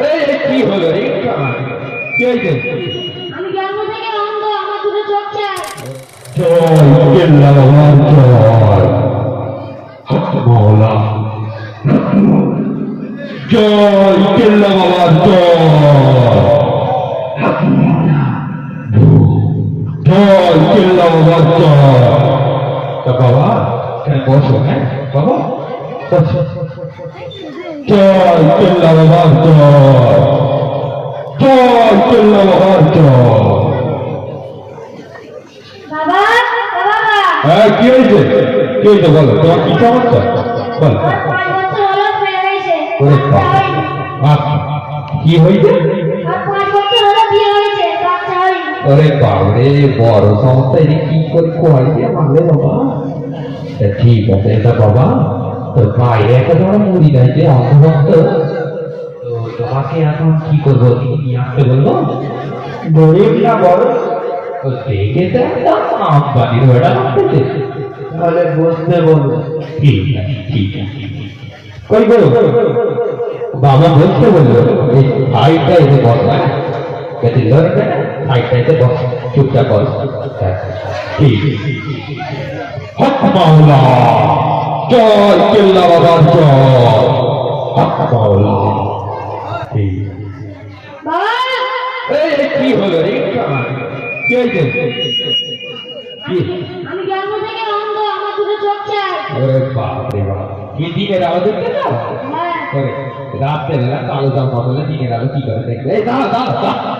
এই কি হলো রে? কি হয়েছে? আমি জন্ম থেকে অন্ধ, আমার দুটো চোখ চাই। জয় কেল্লা বাবার জয়। হক মাওলা। জয় কেল্লা বাবার জয়। জয় কেল্লা বাবার জয়। তা বাবা কেন বসো? হ্যাঁ বাবা বসো। জয় কেল্লা বাবার জয়। জয় কেল্লা বাবার জয়। বাবা, বাবা, হ্যাঁ কি হয়েছে? কি হয়েছে বলো, তোমার কি সমস্যা বল। আমার 5 বছর হলো বিয়ে হয়েছে। ওরে বাচ্চা হয়নি। বাবা, কি হয়েছে? আর 5 বছর হলো বিয়ে হয়েছে, বাচ্চা হয়নি। ওরে বাবরে, বড় সমস্যা। এটা কি করে কোয়াই দিয়ে মারলে বাবা? তা ঠিক আছে এটা বাবা, তোর বাইরে একটা বড় মুড়ি গাইতে অন্তভক্ত, তো তোমাকে এখন কি করবো? নিয়ে আসতে বলবো? গরিব না বড়? তো দেখে তো একদম আম্বানির বেড়া লাগতেছে। তাহলে বসতে বলো। ঠিক আছে ঠিক আছে। কই গো বাবা বলতে বললো এই সাইডটা এসে বস। হ্যাঁ গেছে ধরে সাইডটা এসে বস, চুপচাপ বস। হ্যাঁ, ঠিক। হক মাওলা। জয় কেল্লা বাবার জয়। হক মাওলা। ঠিক। বাবা, এই কি হলো রে? কি হয়েছে? কি? আমি জন্ম থেকে অন্ধ, আমার দুটো চোখ চাই। ওরে বাপ রে বাপ, কি দিনের আলো দেখতে চাও? হ্যাঁ। ওরে রাত্রে বেলা কালো জাম বদলে দিনের আলো কি করে দেখবে? এই দাঁড়া দাঁড়া দাঁড়া,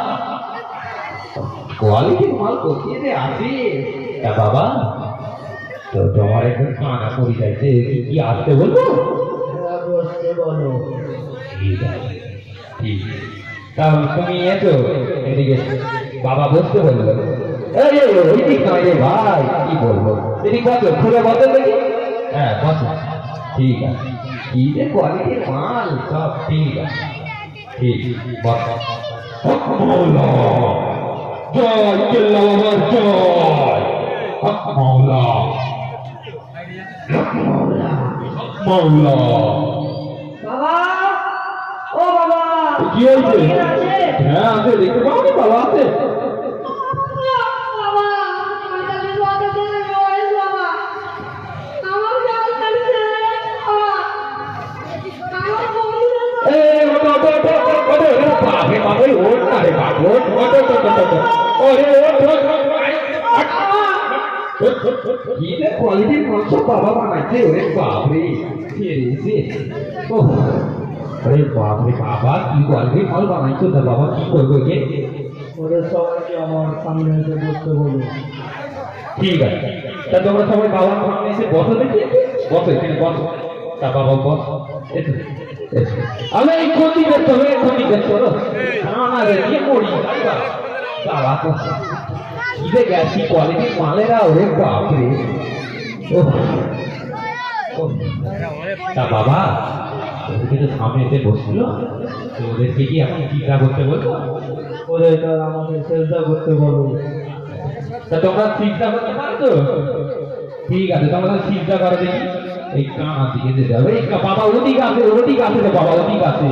কোয়ালিটির মাল কোথায় যে আসে? তা বাবা, তো তোমার একজন কানা পড়ে যাইছে, কি আসতে বলবো? বসতে বলো। ঠিক আছে ঠিক। তাহলে তুমি এসো এদিকে, বাবা বসতে বললো। এই ওইদিক নয় রে ভাই, কি বলবো? এদিক বসো, খুলে বসো দেখি। হ্যাঁ বসো। ঠিক আছে। কি যে কোয়ালিটির মাল, সব ঠিক আছে। ঠিক বসো। হক মাওলা। জয় কেল্লা বাবার জয়। হক মাওলা। হক মাওলা। মাওলা। বাবা, ও বাবা, কি হয়েছে? কে আছে? হ্যাঁ আছে, দেখতে পাও নি বাবা আছে? বাবা, আমি তাকে কথা বলে বয়স বাবা। আমার জল খালি ছেড়ে যাচ্ছে বাবা। আমার বন্ধুরা এই ওটো ওটো ওটো ওটো ওটো, বাপরে বাপরে, ওঠ না রে বাপ, ওঠ ওঠ ওঠ ওঠ ওঠ। ওরে ওঠ ওঠ ওঠ। কি যে কোয়ালিটির মাংস বাবা বানাইছে, ওরে বাপরে। ছেড়েছে। ওহ, আরে বাপরে বাবা, কি কোয়ালিটির মাল বানাইছো? তা বাবা কি করবো একে? ওদের সবাইকে আমার সামনে এসে বসতে বলো। ঠিক আছে। তা তোমরা সবাই বাবার সামনে এসে বসো দেখি। বসো এখানে বসো। তা বাবা বস। এসো এসো। আমি এই ক্ষতিগ্রস্ত হয়ে ক্ষতিগ্রস্ত হলো। না রে, নিয়ে পড়ি তারা তো কি যে গেছি কোয়ালিটির মালেরা, ওরে বাপরে। ওহ, ওহ। তা বাবা ওদেরকে তো সামনে এসে বসছিল, তো ওদেরকে কি এখন চিন্তা করতে বলবো? ওদেরকে আমাকে চেষ্টা করতে বলো। তা তোমরা চিন্তা করতে পারো তো? ঠিক আছে, তোমরা চিন্তা করো দেখি। এই কানার দিকে যেতে হবে। এই বাবা ওদিকে আছে, ওদিকে আছে তো বাবা, ওদিকে আছে।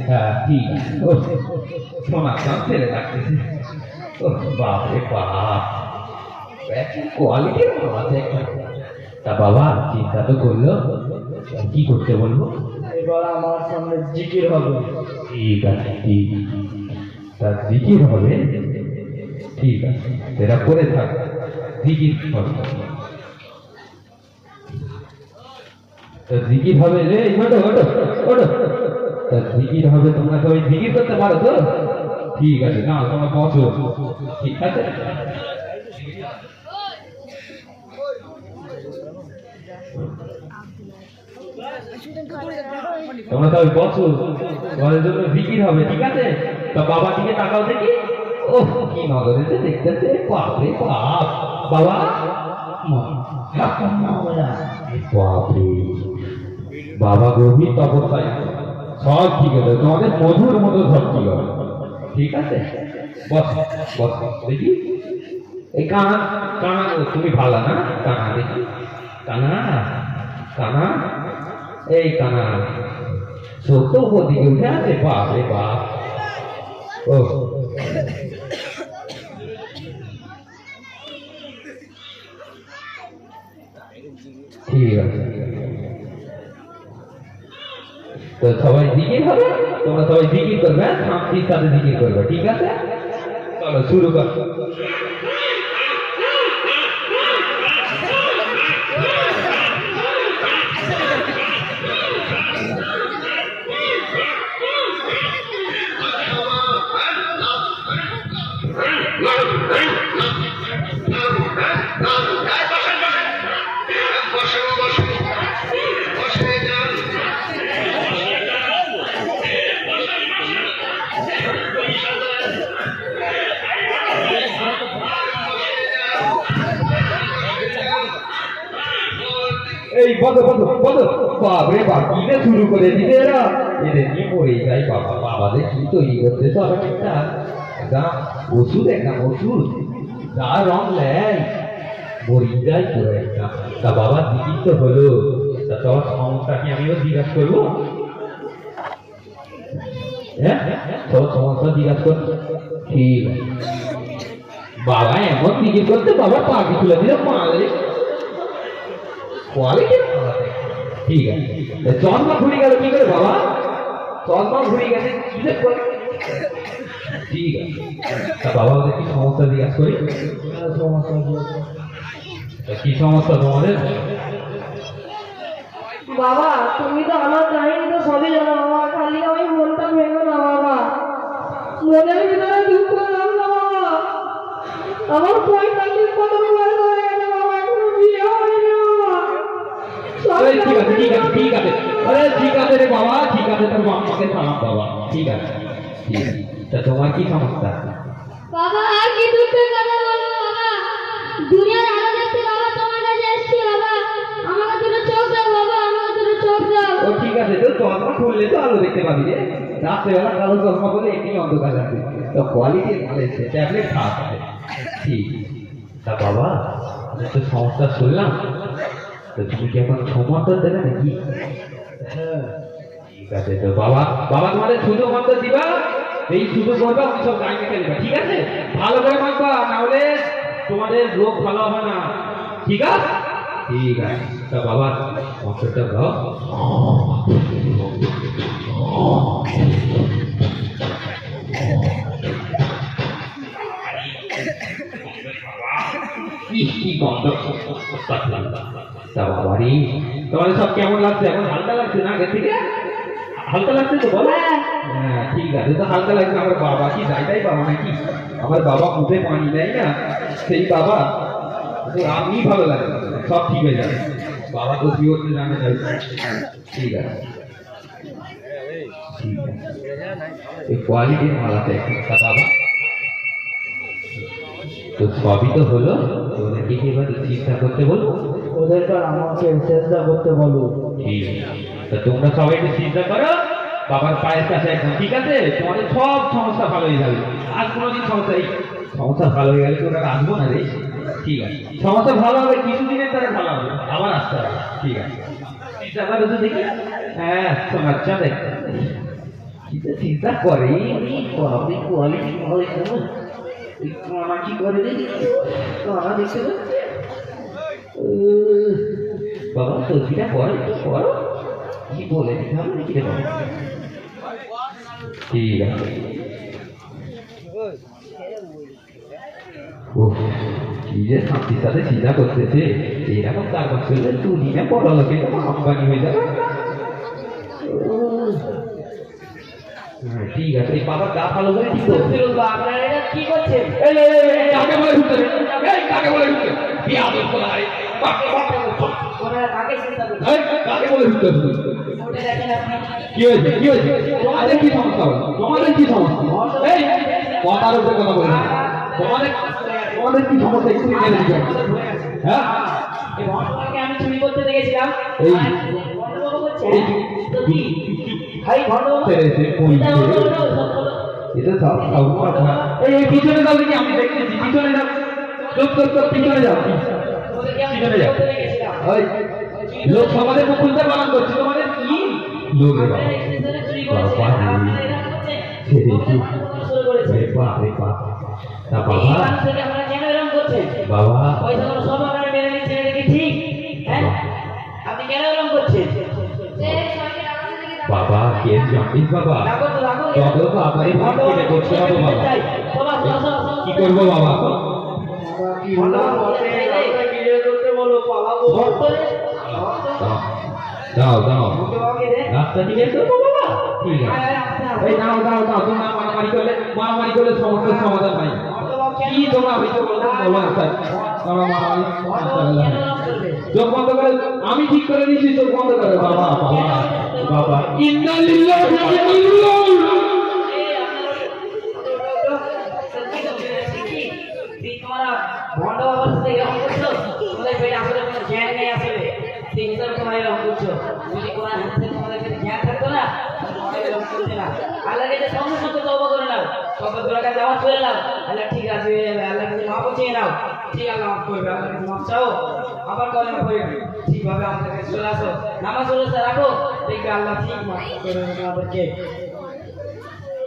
হ্যাঁ ঠিক আছে। সোনার দাম ছেড়ে রাখতেছে। ও বাপরে বাপ, কোয়ালিটির মাল আছে একটা। তা বাবা চিন্তা তো করলো, কি করতে বলবো? এবার আমার সামনে জিকির হবে। ঠিক আছে ঠিক। তা জিকির হবে? ঠিক আছে, সেটা করে থাক। জিকির হবে। তা জিকির হবে রে, ওটো ওটো ওটো। তা জিকির হবে, তোমরা সবাই জিকির করতে পারো তো? ঠিক আছে, না তোমরা বসো। ঠিক আছে। তোমরা সবাই বসো, তোমাদের জন্য জিকির হবে। ঠিক আছে? তা বাবা দিকে তাকাও দেখি। ওহ কি নজরে যে দেখতেছে, বাপরে বাপ। বাবা বাপরে, বাবা গভীর তপস্যায় আছে। সব ঠিক আছে, তোমাদের মধুর মতো সব ঠিক হবে। ঠিক আছে, বস বস দেখি। এই কানা কানা, তুমি ভালো না? কানা দেখি, কানা কানা, এই কানা ছোট উপর দিকে উঠে আছে, বাপ রে বাপ। ও ঠিক আছে, তো সবাই জিকির হবে, তোমরা সবাই জিকির করবে, শান্তির সাথে জিকির করবে, ঠিক আছে? চলো শুরু কর। এই বলো বলো বলো, বাপরে বাপ, কি না শুরু করে দিলে এরা, এদের নিয়ে পড়ে যায় বাবা। বাবাদের কি তৈরি করতে তো আবার ঠিকঠাক একদম ওষুধ, একদম ওষুধ, যা রং নেয় মরি যায় পুরো একটা। তা বাবা দিদি তো হলো, তা তোমার সমস্যা কি আমিও জিজ্ঞাসা করবো? হ্যাঁ, তোমার সমস্যা জিজ্ঞাসা করবো, ঠিক আছে। বাবা এমন জিজ্ঞেস করতে বাবা পাখি তুলে দিলে মারে কোয়ালিটি, ঠিক আছে। চশমা ঘুরে গেল কি করে বাবা? চশমা ঘুরে গেছে কি করে? ঠিক আছে, তা বাবা ওদের কি সমস্যা জিজ্ঞাসা করি? সমস্যা কি সমস্যা তোমাদের? বাবা তুমি তো আমার কাহিনী তো সবই জানো বাবা, খালি আমি মনটা ভেঙো না বাবা, মনের ভিতরে দুঃখ নাও না বাবা। আমার 45 বছর বয়স হয়ে গেছে বাবা, এখনো বিয়ে হয়নি বাবা। এই ঠিক আছে ঠিক আছে ঠিক আছে, আরে ঠিক আছে রে বাবা, ঠিক আছে, তোর মামাকে সালাম বাবা, ঠিক আছে ঠিক আছে। তা তোমার কি সমস্যা? বাবা আর কি দুঃখের কথা বলবো বাবা, দুনিয়ার আলো দেখতে বাবা তোমার কাছে এসেছি বাবা, আমাকে দুটো চোখ দাও বাবা, আমাকে দুটো চোখ দাও। ও ঠিক আছে, তো চশমা খুললে তো আলো দেখতে পাবি রে, রাত্রেবেলা কালো চশমা করলে এমনি অন্ধকার আছে, তো কোয়ালিটি ভালো এসছে, ট্যাবলেট খাওয়া হবে, ঠিক। তা বাবা আমি তো সমস্যা শুনলাম, তো তুমি কি এখন সমর্থন দেবে নাকি? হ্যাঁ, ঠিক আছে, তো বাবা বাবা তোমাদের শুধু মন্ত্র দিবা, এই শুধু করবা, আমি সব গাইতে খেলবা, ঠিক আছে? ভালো করে মানবা, নাহলে তোমাদের রোগ ভালো হবে না, ঠিক আছে? ঠিক আছে, তা বাবা মন্ত্রটা দাও। কি গন্ধ, তা বাবারি তোমাদের সব কেমন লাগছে? এখন হালকা লাগছে না আগের থেকে? হালকা লাগছে তো বলো? হ্যাঁ ঠিক আছে, তো হালকা লাগছে। আমার বাবা কি যাইটাই বাবা নাকি? আমার বাবা মুখে পানি নেয় না, সেই বাবা তো আমি ভালো লাগে, সব ঠিক হয়ে যাবে। বাবা তো কি করতে জানে না, ঠিক আছে ঠিক আছে। এই কোয়ালিটির মালাতে তা বাবা তো সবই তো হলো, তোদেরকে কি এবার চিন্তা করতে বলবো? ওদেরকে আর আমাকে চেষ্টা করতে বলো। ঠিক আছে, তা তোমরা সবাই একটু চিন্তা করো বাবার পায়ের কাছে একদম, ঠিক আছে? তোমাদের সব সমস্যা ভালো হয়ে যাবে, আর কোনোদিন সমস্যা, এই সমস্যা ভালো হয়ে গেলে তোমরা আসবো না রে, ঠিক আছে? সমস্যা ভালো হবে, কিছুদিনের দ্বারা ভালো হবে, আবার আসতে হবে, ঠিক আছে? চিন্তা করো তো দেখি। হ্যাঁ তোমার চাঁদে চিন্তা করে কোয়ালিটি ভালো হবে, আমার কি করে দেখি আমার দেখতে পাচ্ছে। বাবা সবজিটা করো, একটু করো, কি বলে দিতে হবে নাকি রে বাবা? ঠিক আছে। উফ, কি যে শান্তির সাথে চিন্তা করতেছে, এরকম কারবার করলে দুদিনে বড় লোকে আম্বানি হয়ে যাবে। ঠিক আছে, এই বাবার গা ভালো করে ঠিক করতে আপনারা এটা কি করছেন? কাকে বলে ঢুকতে, কাকে বলে ঢুকতে, বিয়াদব কোথায়? ওনারা কাকে চিন্তা করছেন? কাকে বলে ঢুকতে? ওটা দেখেন আপনি। কি হয়েছে কি হয়েছে? তোমাদের কি সমস্যা হলো? তোমাদের কি সমস্যা? এই কথার উপরে কথা বলছি, তোমাদের তোমাদের কি সমস্যা একটু জেনে দিতে হবে। হ্যাঁ এই ভদ্রলোককে আমি চুরি করতে দেখেছিলাম। এই আর ভদ্রবাবু বলছে, এই তো কি? ভাই ভদ্রবাবু, ছেড়েছে, কই এটা ছেড়ে? বলো, সব বলো। এটা সব এই পিছনে যাও দেখি, আমি দেখতেছি, পিছনে যাও, চুপ চুপ চুপ, পিছনে যাও, ওদেরকে আমি পিছনে চুরি যাও। করতে দেখেছিলাম। ওই লোক সমাজে মুখ খুলতে বারণ করছে, তোমাদের কি লোক রে বাবা? আপনারা করেছে বাবা রে। আপনারা এরকম করছেন ছেড়ে কখন দিন। মানুষ শুরু করেছে রে বাপ রে বাপ। তা এই বাবা মানুষ থেকে আপনারা কেন এরকম করছেন বাবা পয়সাগুলো সব আপনারা মেরে নিচ্ছেন এটা কি ঠিক হ্যাঁ আপনি কেন এরকম করছেন বাবা কে জানিস বাবা রাখো তো রাখো চলো তাড়াতাড়ি ভাগ কেটে করতে হবে বাবা সবাই সবাই কি করবো বাবা বাবা কি হলো বলতে রাস্তা ক্লিয়ার করতে বলো পালাবো দাও দাও বাবাকে দে রাস্তা দিকে করবো বাবা ঠিক আছে এই দাও দাও দাও তোমরা মারামারি করলে সমস্যার সমাধান নাই কি তোমরা হইতে বলতো বলো না স্যার তোমরা মারামারি চোখ বন্ধ করে আমি ঠিক করে দিচ্ছি চোখ বন্ধ করে বাবা বাবা বাবা ইন্না লিল্লাহি ওয়া ইন্না ইলাইহি রাজিউন ভণ্ড বাবার সাথে এরকম করছো তোমাদের পেটে আসলে কোনো জ্ঞান নেই আসলে সেই হিসাবে তোমরা এরকম করছো যদি কোরআন হাদিসে তোমাদের কাছে জ্ঞান থাকতো না তোমরা এরকম করতে না আল্লাহর কাছে সঙ্গে সঙ্গে তওবা করে নাও তওবা করে কাছে আওয়াজ করে নাও আল্লাহ ঠিক আছে আল্লাহর কাছে মাফ চেয়ে নাও ঠিক আল্লাহ মাফ করবে আল্লাহর কাছে মাফ চাও আবার কলেমা পড়বে ঠিকভাবে আমাদের কাছে চলে আসো নামাজ রোজা রাখো দেখবে আল্লাহ ঠিক মাফ করে দেবে আমাদেরকে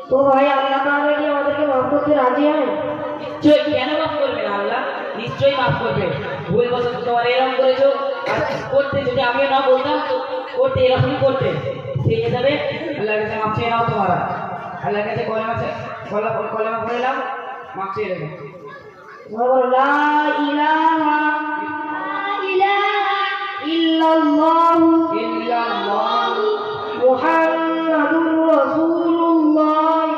তো ভাই আল্লাহ তাআলা কি আমাদেরকে মাফ করতে রাজি হয়? নিশ্চয়ই কেন মাফ করবে না আল্লাহ নিশ্চয়ই মাফ করবে ভুল বশত তোমার এরকম করেছো আর করতে যদি আমিও না বলতাম তো করতে এরকমই করতে সেই হিসাবে আল্লাহর কাছে মাফ চেয়ে নাও তোমরা আল্লাহর কাছে কলেমা পড়ে নাও মাফ চেয়ে নেবে বলো লা ইলাহা ইল্লাল্লাহু ইল্লাল্লাহ মুহাম্মাদুর রাসূলুল্লাহ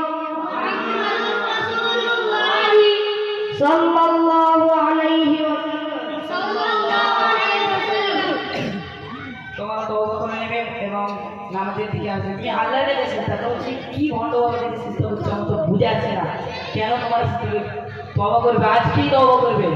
সাল্লাল্লাহু আলাইহি ওয়াসাল্লাম। তোমরা তওবা করে নেবে এবং নামাজের দিকে আসবে তুমি আল্লাহর কাছে চিন্তা করো যে কি ভণ্ড বাবার কাছে চিন্তা করছো আমি তো বুঝে আসছে না কেন তোমার তওবা করবে আজকেই তওবা করবে